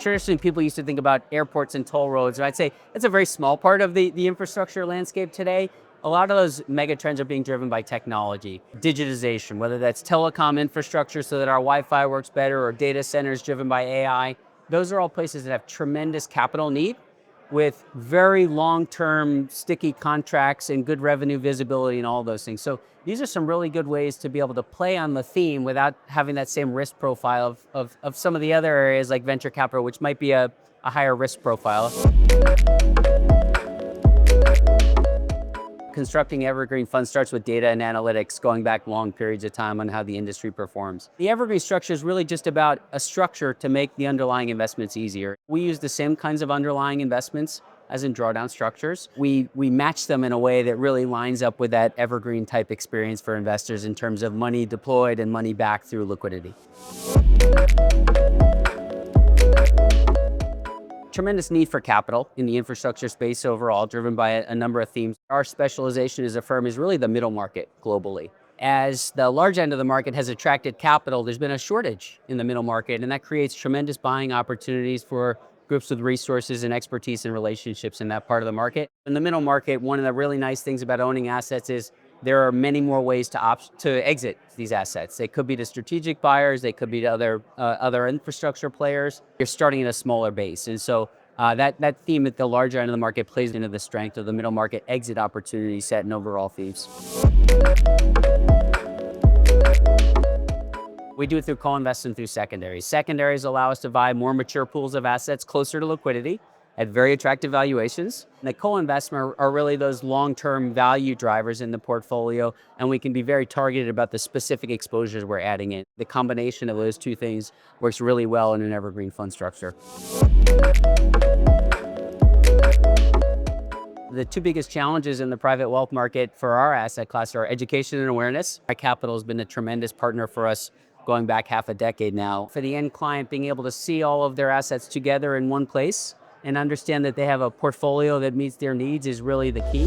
Traditionally, people used to think about airports and toll roads, and I'd say it's a very small part of the infrastructure landscape today. A lot of those mega trends are being driven by technology, digitization, whether that's telecom infrastructure so that our Wi-Fi works better, or data centers driven by AI. Those are all places that have tremendous capital need with very long-term sticky contracts and good revenue visibility and all those things. So these are some really good ways to be able to play on the theme without having that same risk profile of some of the other areas like venture capital, which might be a higher risk profile. Constructing evergreen funds starts with data and analytics, going back long periods of time on how the industry performs. The evergreen structure is really just about a structure to make the underlying investments easier. We use the same kinds of underlying investments as in drawdown structures. We match them in a way that really lines up with that evergreen type experience for investors in terms of money deployed and money back through liquidity. Tremendous need for capital in the infrastructure space overall, driven by a number of themes. Our specialization as a firm is really the middle market globally. As the large end of the market has attracted capital, there's been a shortage in the middle market, and that creates tremendous buying opportunities for groups with resources and expertise and relationships in that part of the market. In the middle market, one of the really nice things about owning assets is there are many more ways to exit these assets. They could be to strategic buyers, they could be to other infrastructure players. You're starting at a smaller base. And so that theme at the larger end of the market plays into the strength of the middle market exit opportunity set and overall themes. We do it through co-invest and through secondaries. Secondaries allow us to buy more mature pools of assets closer to liquidity at very attractive valuations. And the co-investment are really those long-term value drivers in the portfolio, and we can be very targeted about the specific exposures we're adding in. The combination of those two things works really well in an evergreen fund structure. The two biggest challenges in the private wealth market for our asset class are education and awareness. iCapital has been a tremendous partner for us going back half a decade now. For the end client, being able to see all of their assets together in one place and understand that they have a portfolio that meets their needs is really the key.